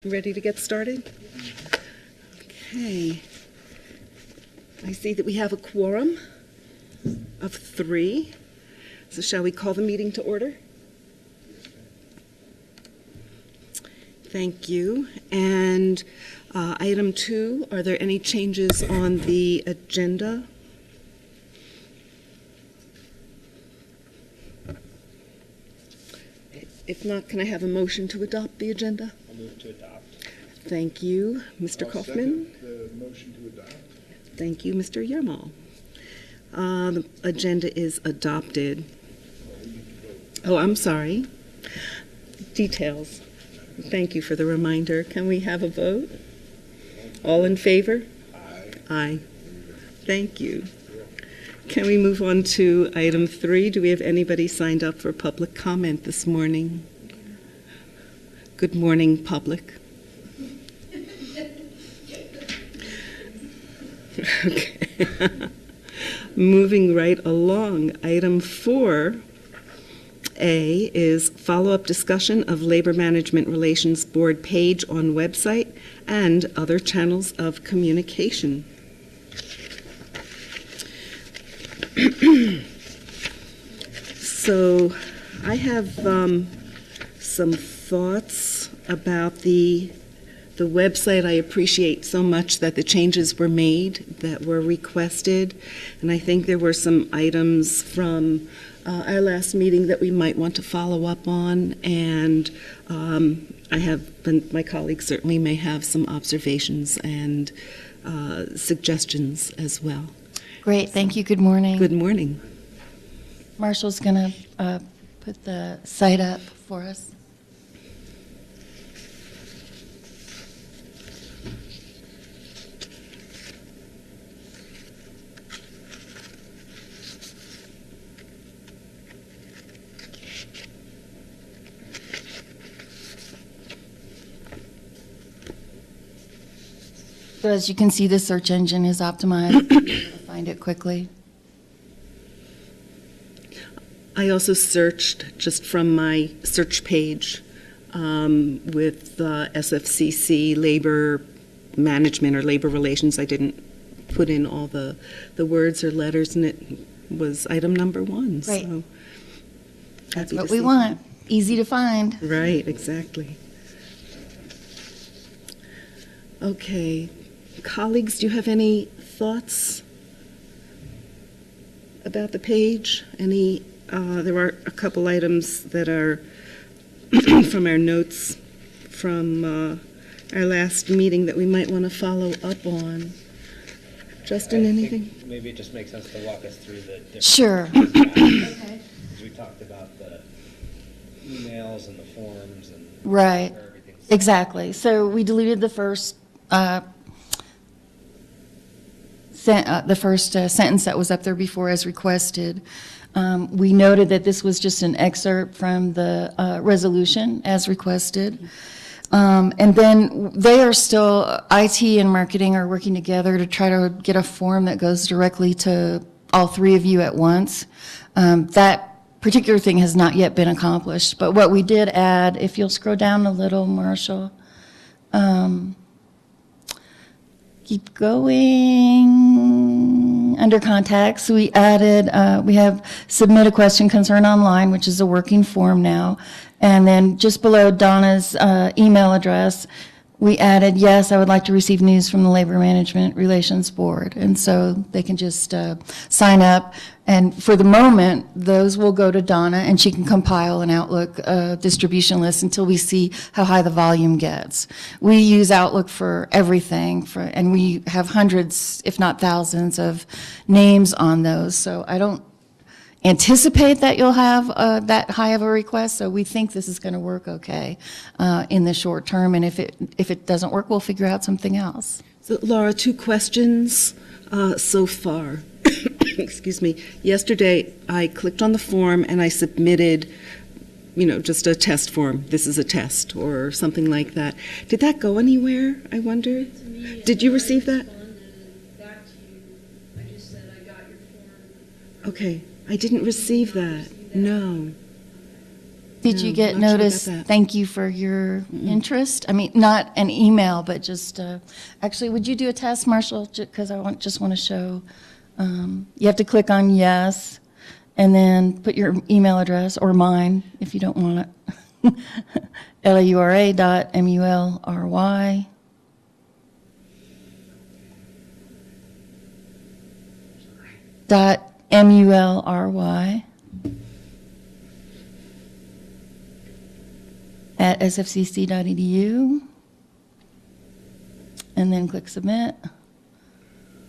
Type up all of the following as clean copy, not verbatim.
Ready to get started? Okay. I see that we have a quorum of 3. So shall we call the meeting to order? Thank you. And item 2, are there any changes on the agenda? If not, can I have a motion to adopt the agenda? I'll move to adopt. Thank you, Mr. I'll Kaufman. second the motion to adopt. Thank you, Mr. Yermal. The agenda is adopted. Oh, I'm sorry. Details. Thank you for the reminder. Can we have a vote? All in favor? Aye. Aye. Thank you. Can we move on to item 3? Do we have anybody signed up for public comment this morning? Good morning, public. Okay. Moving right along, item 4A is follow-up discussion of Labor Management Relations Board page on website and other channels of communication. So I have some thoughts about the website. I appreciate so much that the changes were made that were requested, and I think there were some items from our last meeting that we might want to follow up on, and my colleagues certainly may have some observations and suggestions as well. Great, thank you. Good morning. Good morning. Marshall's going to put the site up for us. So as you can see, the search engine is optimized to find it quickly. I also searched just from my search page with SFCC labor management or labor relations. I didn't put in all the words or letters, and it was item number 1. Great. So That's happy to what we see want. Easy to find. that. Right, exactly. Okay. Colleagues, do you have any thoughts about the page? There are a couple items that are from our notes from our last meeting that we might want to follow up on. Justin, I anything? think maybe it just makes sense to walk us through the different. Sure. Okay. We talked about the emails and the forms and Right. where everything's. Exactly. So we deleted the first sentence that was up there before as requested. We noted that this was just an excerpt from the resolution as requested. And then they are still, IT and marketing are working together to try to get a form that goes directly to all 3 of you at once. That particular thing has not yet been accomplished, but what we did add, if you'll scroll down a little, Marshall, keep going. Under contacts, we added, we have submit a question concern online, which is a working form now. And then just below Donna's email address, we added, yes, I would like to receive news from the Labor Management Relations Board. And so they can just sign up. And for the moment, those will go to Donna, and she can compile an Outlook distribution list until we see how high the volume gets. We use Outlook for everything, and we have hundreds, if not thousands, of names on those. So I don't anticipate that you'll have that high of a request, so we think this is going to work okay in the short term, and if it doesn't work, we'll figure out something else. So, Laura, 2 questions so far. Excuse me. Yesterday, I clicked on the form and I submitted, just a test form. This is a test or something like that. Did that go anywhere, I wonder? Did you receive that? Back to you. I just said I got your form. Okay. I didn't receive that. No. Did you No, get not sure about notice, that. thank you for your interest? I mean, not an email, but just, actually, would you do a test, Marshall? Because just want to show, you have to click on yes, and then put your email address, or mine, if you don't want it. LAURA.MULRY. .MULRY at sfcc.edu, and then click submit.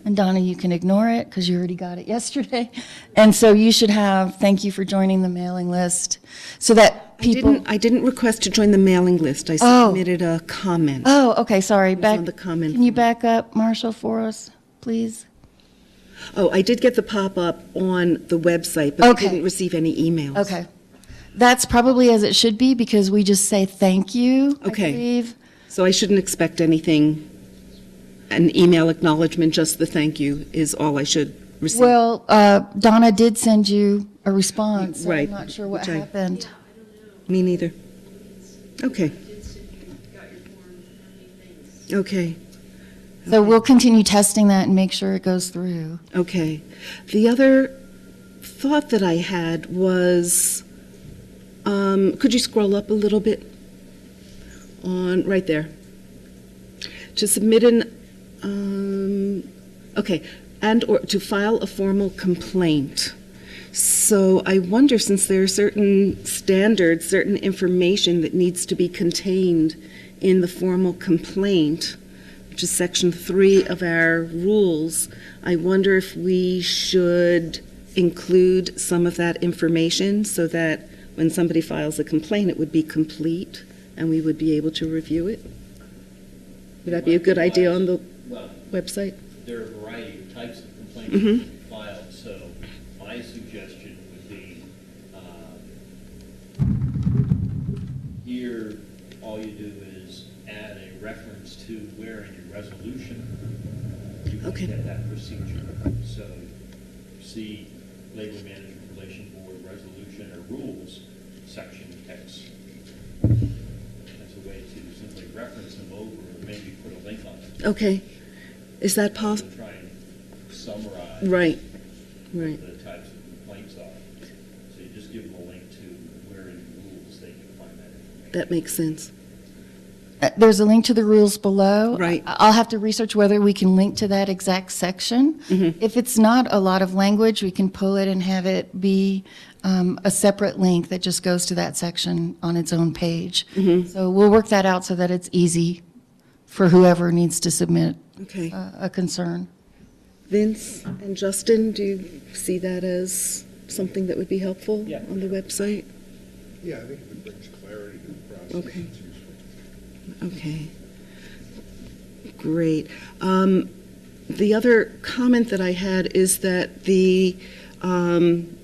And Donna, you can ignore it because you already got it yesterday. And so you should have, thank you for joining the mailing list, so that people. I didn't request to join the mailing list. I Oh. submitted a comment. Oh, okay, sorry. was Back. on the comment Can you form. back up, Marshall, for us, please? Oh, I did get the pop-up on the website, but I Okay. didn't receive any emails. Okay. That's probably as it should be because we just say thank you, I Okay. believe. So I shouldn't expect anything, an email acknowledgement, just the thank you is all I should receive. Well, Donna did send you a response, so Right, I'm not sure what which I- happened. Me neither. Okay, Did send you, got your form, how many things? okay, So we'll continue testing that and make sure it goes through. okay. The other thought that I had was, could you scroll up a little bit? Right there. To submit okay, and/or to file a formal complaint. So I wonder, since there are certain standards, certain information that needs to be contained in the formal complaint, which is Section 3 of our rules, I wonder if we should include some of that information so that when somebody files a complaint, it would be complete and we would be able to review it? Would that be a good idea on the Well, website? there are a variety of types of complaints Mhm. that can be filed, so my suggestion would be, here, all you do is add a reference to where in your resolution you can Okay. get that procedure. So, see Labor Management Relation Board Resolution or Rules, section X. That's a way to simply reference them over, or maybe put a link on it. Okay. Is that possible? To try and summarize Right, right. what the types of complaints are. So you just give them a link to where in the rules they can find that information. That makes sense. There's a link to the rules below. Right. I'll have to research whether we can link to that exact section. Mm-hmm. If it's not a lot of language, we can pull it and have it be a separate link that just goes to that section on its own page. Mm-hmm. So we'll work that out so that it's easy for whoever needs to submit Okay. a concern. Vince and Justin, do you see that as something that would be helpful Yeah. on the website? Yeah, I think if it brings clarity to the process, Okay. it's useful. Okay. Great. The other comment that I had is that the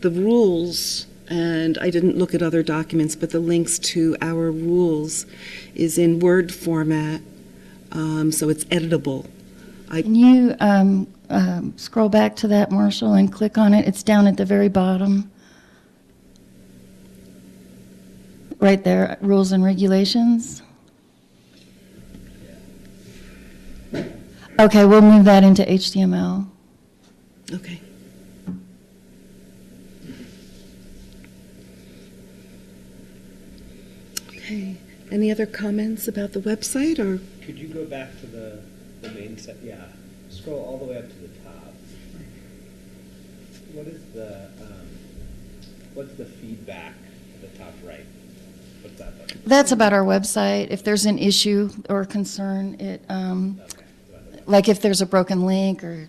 rules, and I didn't look at other documents, but the links to our rules is in Word format, so it's editable. Can you scroll back to that, Marshall, and click on it? It's down at the very bottom. Right there, rules and regulations. Okay, we'll move that into HTML. Okay. Okay. Any other comments about the website, or? Could you go back to the main set? Yeah, scroll all the way up to the top. What's the feedback at the top right? What's that button? That's about our website. If there's an issue or concern, it, Okay. like if there's a broken link or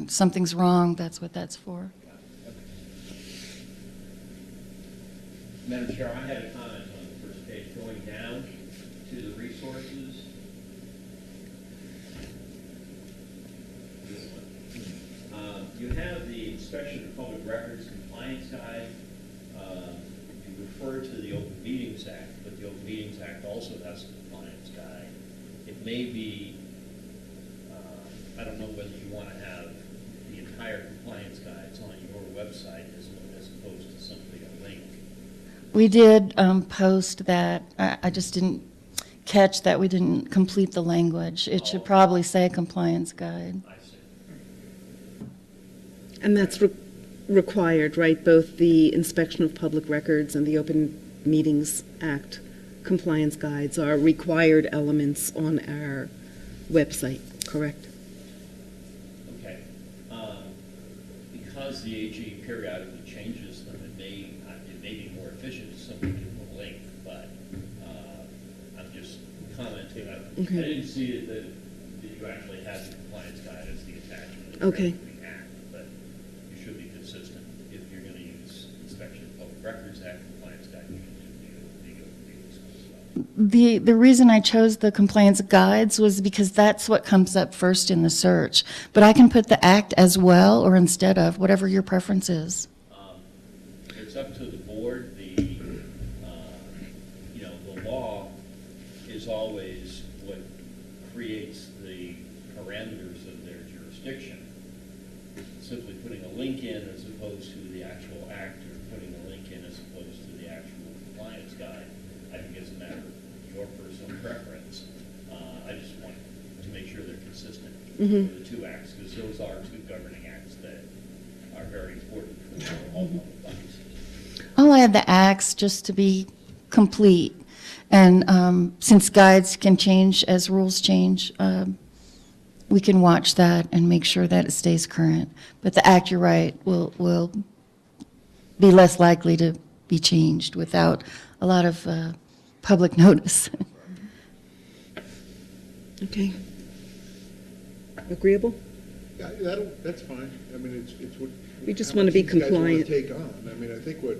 something's wrong, that's what that's for. Madam Chair, I had a comment on the first page, going down to the resources. This one. You have the Inspection of Public Records Compliance Guide. You refer to the Open Meetings Act, but the Open Meetings Act also has a compliance guide. It may be, I don't know whether you want to have the entire compliance guides on your website as opposed to simply a link. We did post that. I just didn't catch that we didn't complete the language. It should probably say compliance guide. I see. And that's required, right? Both the inspection of public records and the Open Meetings Act compliance guides are required elements on our website, correct? Okay. Because the AG periodically changes them, it may be more efficient to simply give them a link, but I'm just commenting. I Okay. didn't see it that you actually had the compliance guide as the attachment. Okay. To the act, but you should be consistent. If you're going to use Inspection of Public Records Act compliance guide, you can do the Open Meetings as well. The reason I chose the compliance guides was because that's what comes up first in the search. But I can put the act as well or instead of, whatever your preference is. It's up to the board. The law is always what creates the parameters of their jurisdiction. Simply putting a link in as opposed to the actual act, or putting a link in as opposed to the actual compliance guide, I think is a matter of your personal preference. I just want to make sure they're consistent with the two acts, because those are two governing acts that are very important for all public bodies. I'll add the acts just to be complete. And since guides can change as rules change, we can watch that and make sure that it stays current. But the act, you're right, will be less likely to be changed without a lot of public notice. Okay. Agreeable? Yeah, that's fine. I mean, it's what. We just how want to much be these guys wanna compliant. Take on. I mean, I think what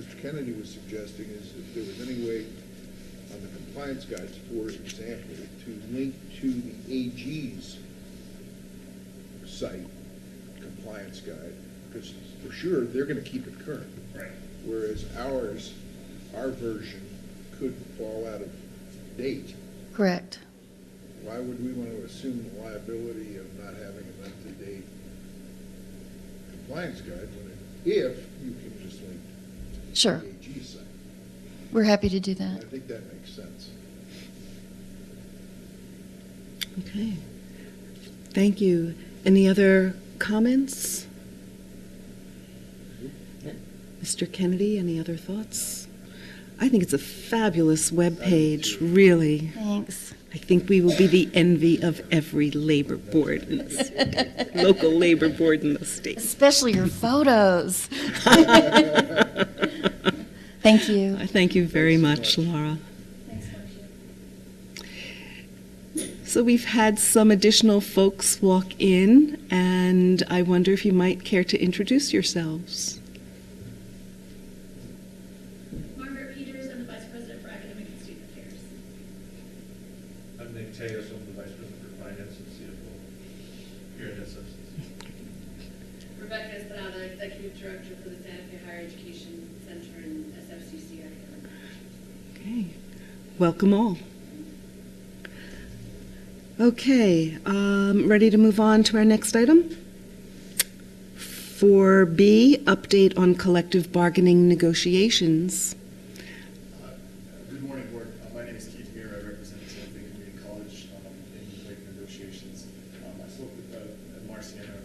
Mr. Kennedy was suggesting is if there was any way on the compliance guides, for example, to link to the AG's site compliance guide, because for sure, they're gonna keep it current. Right. Whereas our version could fall out of date. Correct. Why would we want to assume the liability of not having an up-to-date compliance guide if you can just link Sure. to the AG site? We're happy to do And that. I think that makes sense. Okay. Thank you. Any other comments? Mr. Kennedy, any other thoughts? I think it's a fabulous webpage, really. Thanks. I think we will be the envy of every labor board in the state, local labor board in the state. Especially your photos. Thank you. I thank you very much, Laura. So we've had some additional folks walk in, and I wonder if you might care to introduce yourselves. Margaret Peters, I'm the Vice President for Academic and Student Affairs. I'm Nick Tejas, I'm the Vice President for Finance and CFO here at SFCC. Rebecca Espada, Executive Director for the Santa Fe Higher Education Center and SFCC Academic. Okay, welcome all. Okay, ready to move on to our next item? 4B, update on collective bargaining negotiations. Good morning, Board. My name is Keith Muir. I represent Santa Fe Community College in labor negotiations. I spoke with Marciana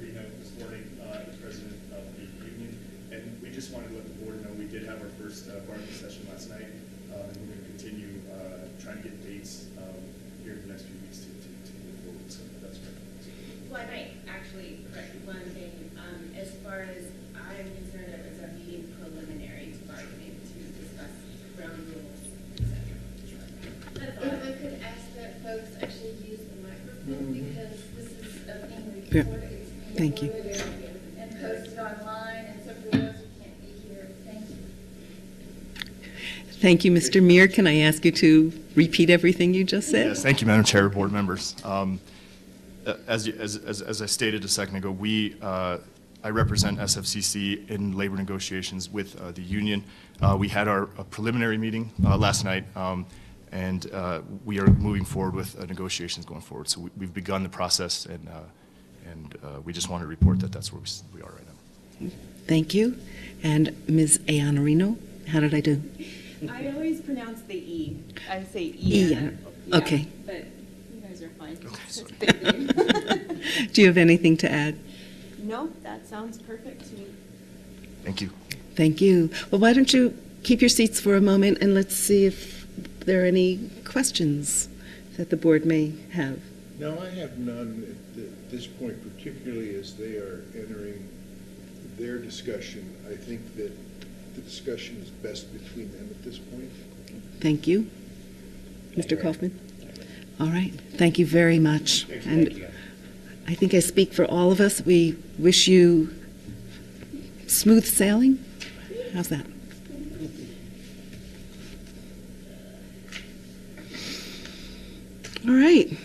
Arena this morning, the president of the union, and we just wanted to let the board know we did have our first bargaining session last night, and we're going to continue trying to get dates here in the next few weeks to move forward. So that's great. Well, I might actually correct one thing. As far as I'm concerned, it was a meeting preliminary to bargaining to discuss ground rules, et cetera. If I could ask that folks actually use the microphone, because this is being Yeah. recorded. It's being Thank you. recorded and posted online, and so for those who can't be here, thank you. Thank you, Mr. Muir. Can I ask you to repeat everything you just said? Yes, thank you, Madam Chair, board members. As I stated a second ago, I represent SFCC in labor negotiations with the union. We had our preliminary meeting last night, and we are moving forward with negotiations going forward. So we've begun the process, and we just want to report that that's where we are right now. Thank you. And Ms. Iannarino? How did I do? I always pronounce the E. I say Ian. Yeah, Okay. But you guys are fine. It's sorry. a big name. Do you have anything to add? No, that sounds perfect to me. Thank you. Thank you. Well, why don't you keep your seats for a moment, and let's see if there are any questions that the board may have. No, I have none at this point, particularly as they are entering their discussion. I think that the discussion is best between them at this point. Thank you. Mr. Kaufman? All right. Thank you very much. Thank And you. I think I speak for all of us. We wish you smooth sailing. How's that? All right.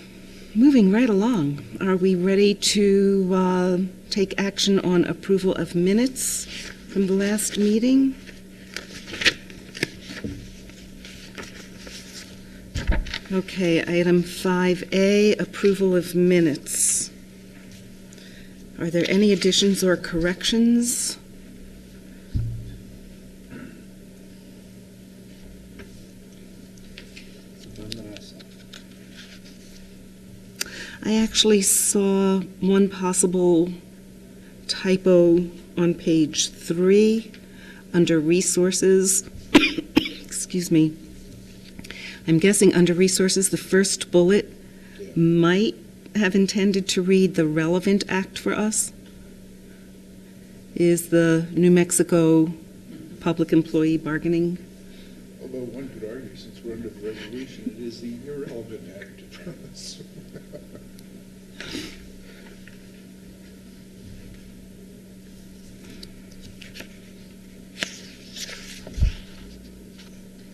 Moving right along. Are we ready to take action on approval of minutes from the last meeting? Okay, item 5A, approval of minutes. Are there any additions or corrections? None that I saw. I actually saw one possible typo on page 3 under resources. Excuse me. I'm guessing under resources, the first bullet might have intended to read the relevant act for us is the New Mexico Public Employee Bargaining. Although one could argue, since we're under the resolution, it is the irrelevant act in front of us.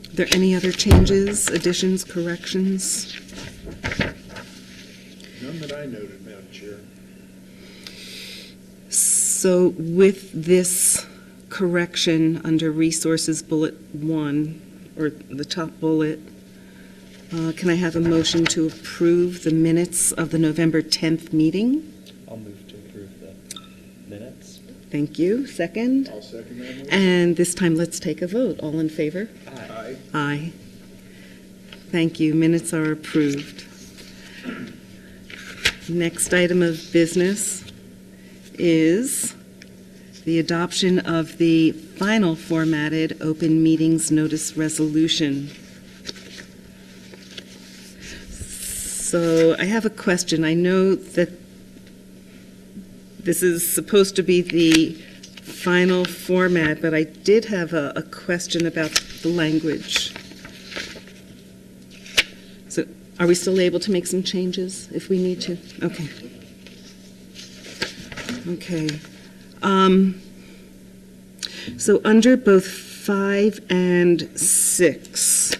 Are there any other changes, additions, corrections? None that I noted, Madam Chair. So with this correction under resources bullet 1, or the top bullet, can I have a motion to approve the minutes of the November 10th meeting? I'll move to approve the minutes. Thank you. Second? I'll second that motion. And this time, let's take a vote. All in favor? Aye. Aye. Thank you. Minutes are approved. Next item of business is the adoption of the final formatted open meetings notice resolution. So I have a question. I know that this is supposed to be the final format, but I did have a question about the language. So are we still able to make some changes if we need to? Okay. Okay. So under both 5 and 6,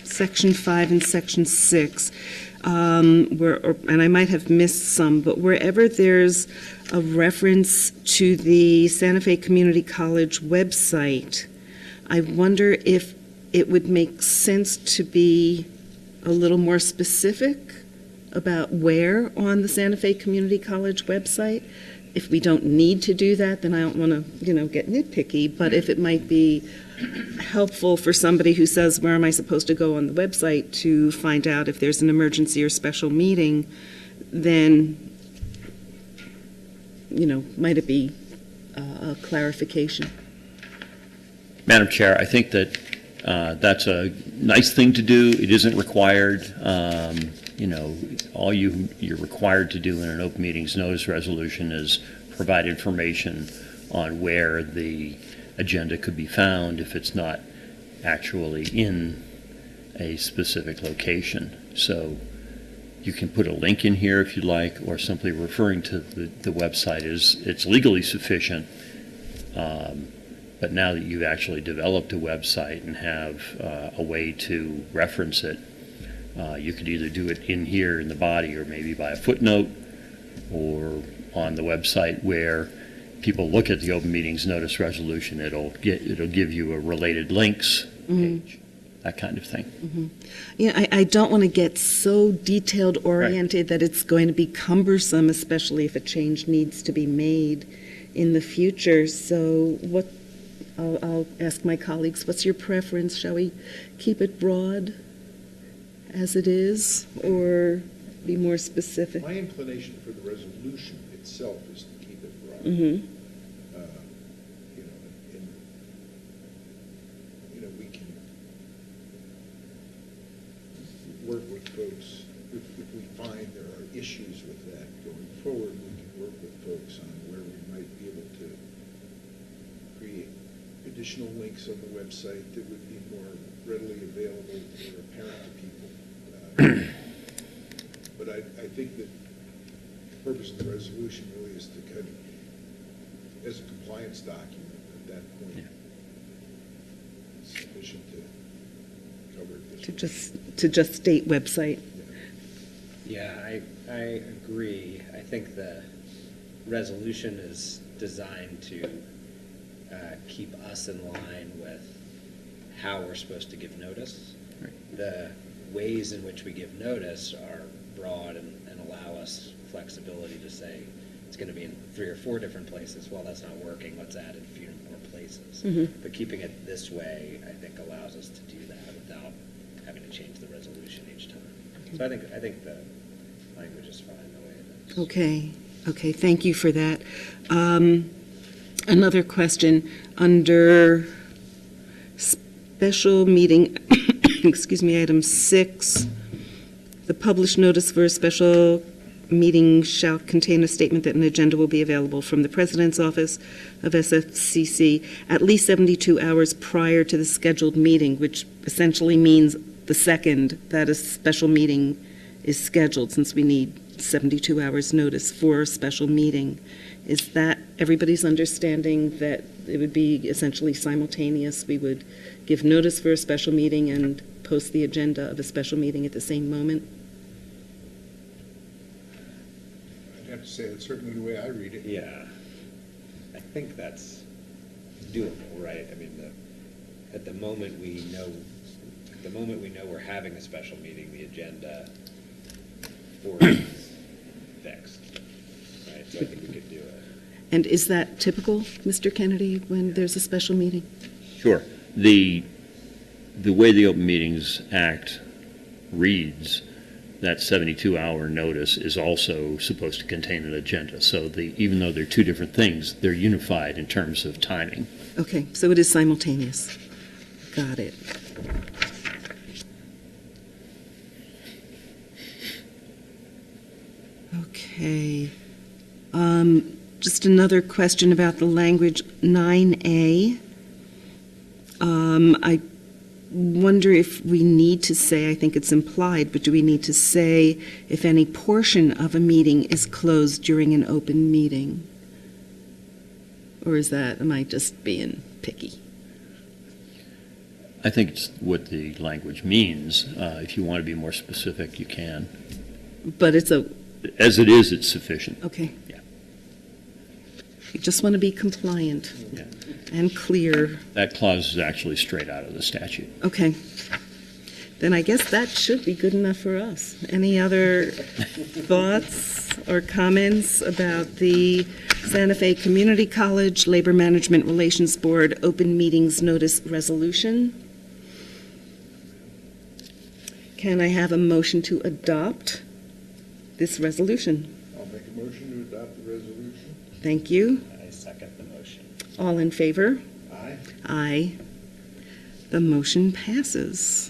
Section 5 and Section 6, and I might have missed some, but wherever there's a reference to the Santa Fe Community College website, I wonder if it would make sense to be a little more specific about where on the Santa Fe Community College website. If we don't need to do that, then I don't want to, get nitpicky, but if it might be helpful for somebody who says, where am I supposed to go on the website to find out if there's an emergency or special meeting, then, might it be a clarification? Madam Chair, I think that that's a nice thing to do. It isn't required. All you're required to do in an open meetings notice resolution is provide information on where the agenda could be found if it's not actually in a specific location. So you can put a link in here if you like, or simply referring to the website it's legally sufficient. But now that you've actually developed a website and have a way to reference it, you could either do it in here in the body or maybe by a footnote or on the website where people look at the open meetings notice resolution, it'll give you a related links page, that kind of thing. I don't want to get so detailed oriented that it's going to be cumbersome, especially if a change needs to be made in the future. So I'll ask my colleagues, what's your preference? Shall we keep it broad as it is, or be more specific? My inclination for the resolution itself is to keep it broad. Mm-hmm. You know, and, you know, we can work with folks, if we find there are issues with that going forward, we can work with folks on where we might be able to create additional links on the website that would be more readily available or apparent to people. But I think that the purpose of the resolution really is to kind of, as a compliance document at that point, it's sufficient to cover it. To just state website. Yeah, I agree. I think the resolution is designed to keep us in line with how we're supposed to give notice. The ways in which we give notice are broad and allow us flexibility to say it's going to be in 3 or 4 different places. Well, that's not working. Let's add a few more places. Mhm. But keeping it this way, I think, allows us to do that without having to change the resolution each time. So I think the language is fine the way it is. Okay, thank you for that. Another question, under special meeting, excuse me, item 6, the published notice for a special meeting shall contain a statement that an agenda will be available from the President's Office of SFCC at least 72 hours prior to the scheduled meeting, which essentially means the second that a special meeting is scheduled, since we need 72 hours notice for a special meeting. Is that everybody's understanding, that it would be essentially simultaneous? We would give notice for a special meeting and post the agenda of a special meeting at the same moment? I'd have to say that's certainly the way I read it. Yeah, I think that's doable, right? I mean, at the moment we know we're having a special meeting, the agenda for it is fixed, right? So I think we could do it. And is that typical, Mr. Kennedy, when there's a special meeting? Sure. The way the Open Meetings Act reads, that 72-hour notice is also supposed to contain an agenda. So even though they're two different things, they're unified in terms of timing. Okay, so it is simultaneous. Got it. Okay. Just another question about the language 9A. I wonder if we need to say, I think it's implied, but do we need to say if any portion of a meeting is closed during an open meeting? Or am I just being picky? I think it's what the language means. If you want to be more specific, you can. But it's As it is, it's sufficient. okay. Yeah. You just want to be compliant Yeah. and clear. That clause is actually straight out of the statute. Okay. Then I guess that should be good enough for us. Any other thoughts or comments about the Santa Fe Community College Labor Management Relations Board Open Meetings Notice Resolution? Can I have a motion to adopt this resolution? I'll make a motion to adopt the resolution. Thank you. I second the motion. All in favor? Aye. Aye. The motion passes.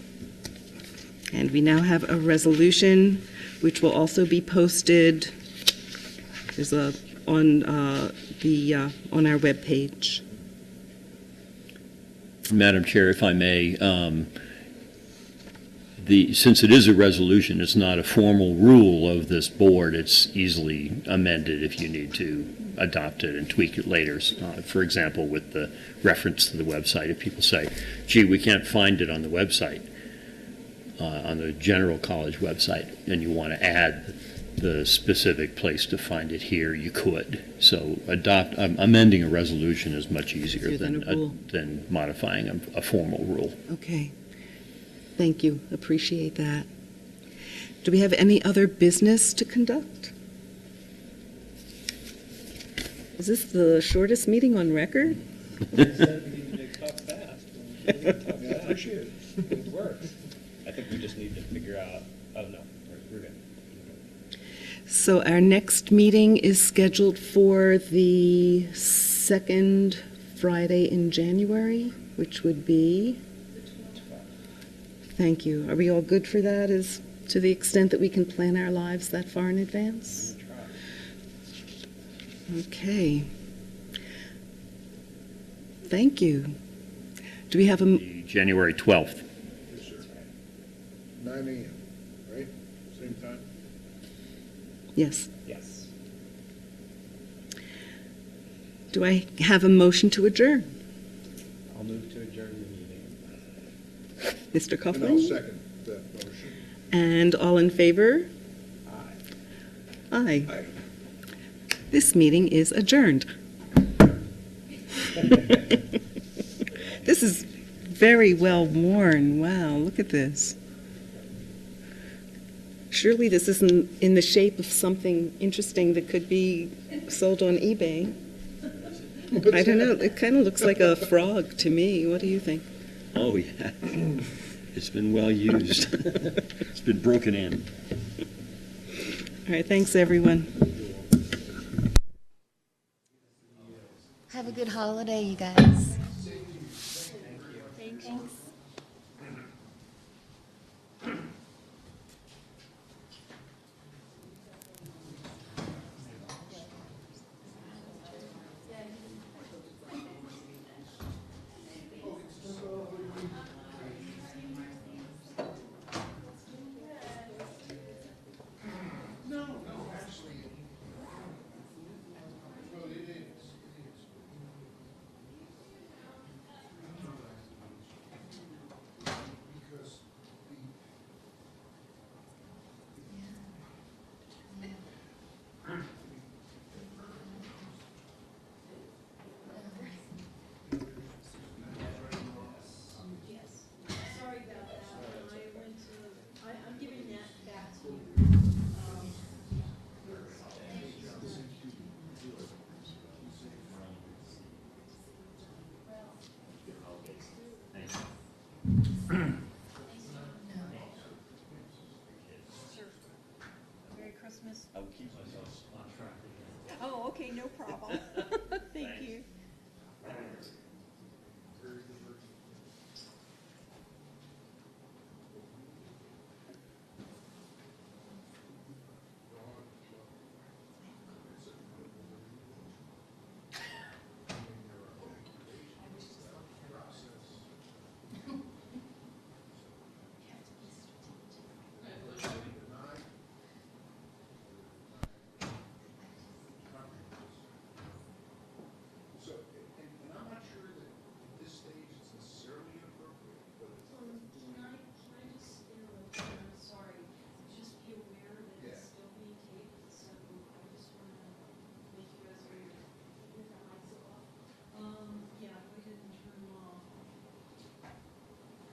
And we now have a resolution which will also be posted on our webpage. Madam Chair, if I may, since it is a resolution, it's not a formal rule of this board. It's easily amended if you need to adopt it and tweak it later. For example, with the reference to the website, if people say, gee, we can't find it on the website, on the general college website, and you want to add the specific place to find it here, you could. So amending a resolution is much easier Easier than a rule. than modifying a formal rule. Okay. Thank you. Appreciate that. Do we have any other business to conduct? Is this the shortest meeting on record? I appreciate it. It works. I think we just need to figure out, oh, no, we're good. So our next meeting is scheduled for the second Friday in January, which would be, thank you. Are we all good for that, as to the extent that we can plan our lives that far in advance? Okay. Thank you. Do we have a, January 12th. Yes, sir. 9 AM, right? Same time? yes. Yes. Do I have a motion to adjourn? I'll move to adjourn the meeting. Mr. And I'll Coughlin? second that motion. And all in favor? Aye. Aye. Aye. This meeting is adjourned. This is very well worn. Wow, look at this. Surely this isn't in the shape of something interesting that could be sold on eBay. I don't know. It kind of looks like a frog to me. What do you think? Oh, yeah. It's been well used. It's been broken in. All right, thanks, everyone. Have a good holiday, you guys. Thanks. Oh, okay, no problem. Thank you.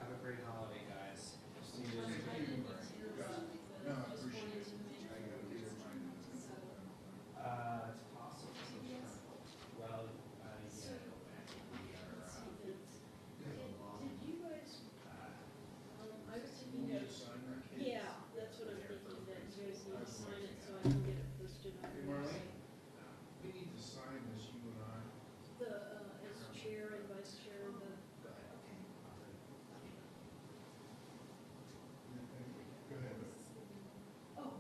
Have a great holiday, guys. See you in it's possible. Well, yeah, we are, Yeah, that's what I'm thinking, that you guys need to sign it so I can get it posted on the website. We need to sign this, you and I. The, as chair and vice chair of the. Go ahead. Oh,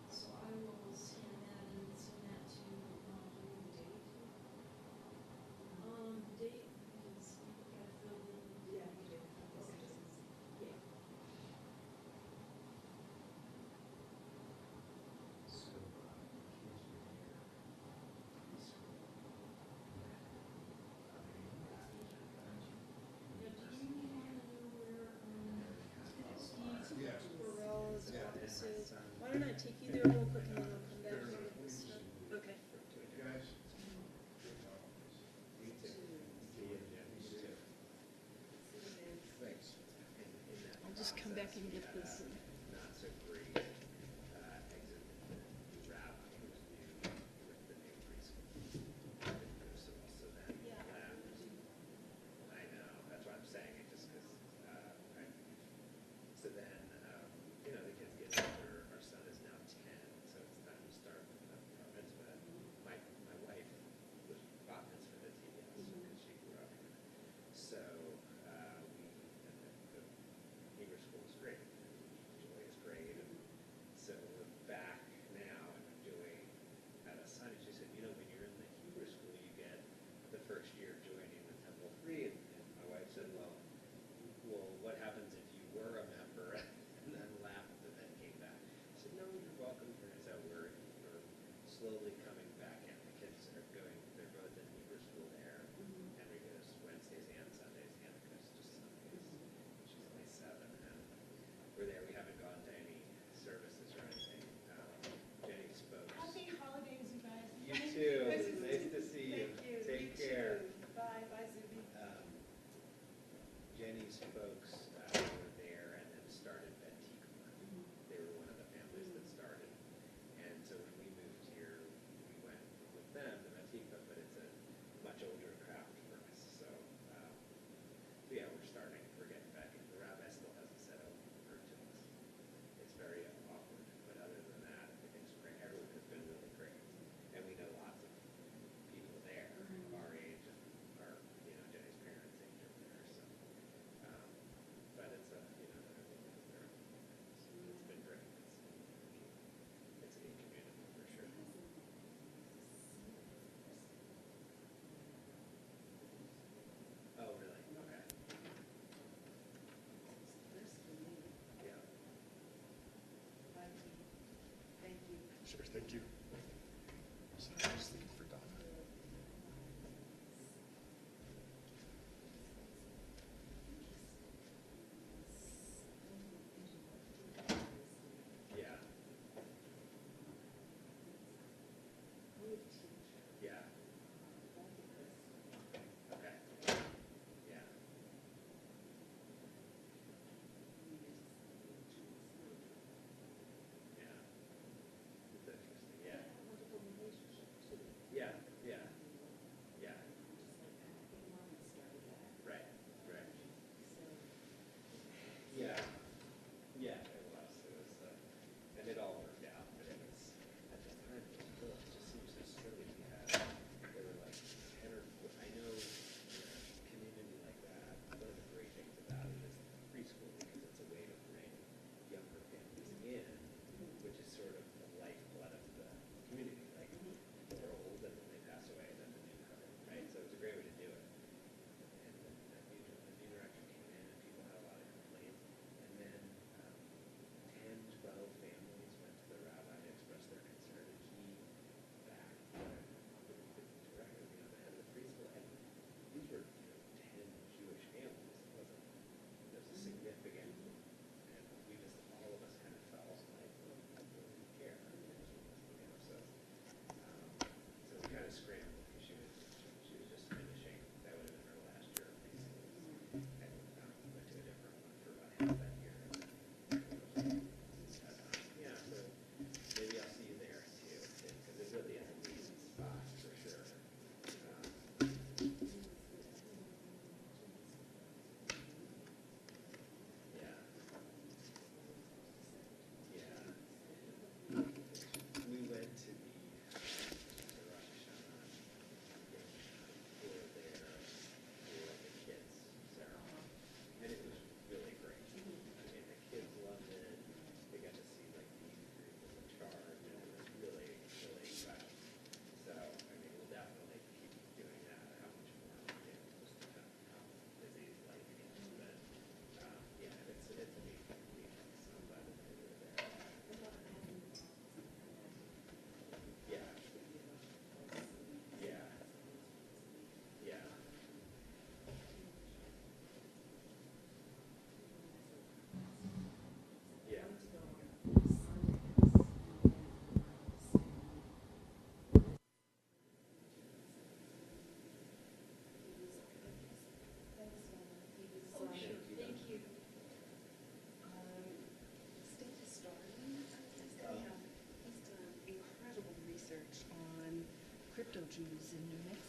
so I will scan that and send that to, date is, I filled in. Yeah, you did. Okay. Yeah. Burrell's offices. Why don't I take you there real quick and then I'll come back and get this stuff? Okay. Guys? Thanks. I'll just come back and get this. these folks were there and then started Bentica. They were one of the families that started. And so when we moved here, we went with them to Bentica, but it's a much older craft for us. So, so yeah, we're getting back into the rabbi still hasn't said a word to us. It's very awkward, but other than that, I think it's great. Everyone has been really great. And we know lots of people there our age and our, Jenny's parents' age are there. So, but it's it's been great. It's a neat community for sure. Oh, really? Okay. Yeah. Thank you. Sure, thank you. Sorry, I was looking for Donna. Yeah. Yeah. Okay. Yeah. Yeah. It's interesting. Yeah. Yeah. Yeah. Yeah. Right. Right. Yeah. Yeah. It was, and it all worked out. But it was at the time it was cool. It just seems so silly. There were like 10 or 4. I know in a community like that. One of the great things about it is preschool because it's a way to bring younger families in, which is sort of the lifeblood of the community. Like they're old and then they pass away and then the new comer, right? So it's a great way to do it. And the new direction came in and people had a lot of complaints. And then 10, 12 families went to the rabbi to express their concern, and he backed the director, the head of the preschool. And these were 10 Jewish families. It was a significant, and we just, all of us kind of felt like, well, I really care. So we kind of scrambled because she was just finishing. That would have been her last year of preschool. And went to a different one for about half that year. Yeah, so maybe I'll see you there too, because it really is a neat spot for sure. Yeah. Yeah. We went to the Rosh Hashanah for the kids ceremony, and it was really great. I mean, the kids loved it. They got to see like the group in the charge, and it was really, really exciting. So, I mean, we'll definitely keep doing that. How much more, just how busy life is. But yeah, it's a neat place. I'm glad that they were there. Yeah. Yeah. Yeah. Yeah. Thank you. State historian, he's done incredible research on crypto Jews in New Mexico.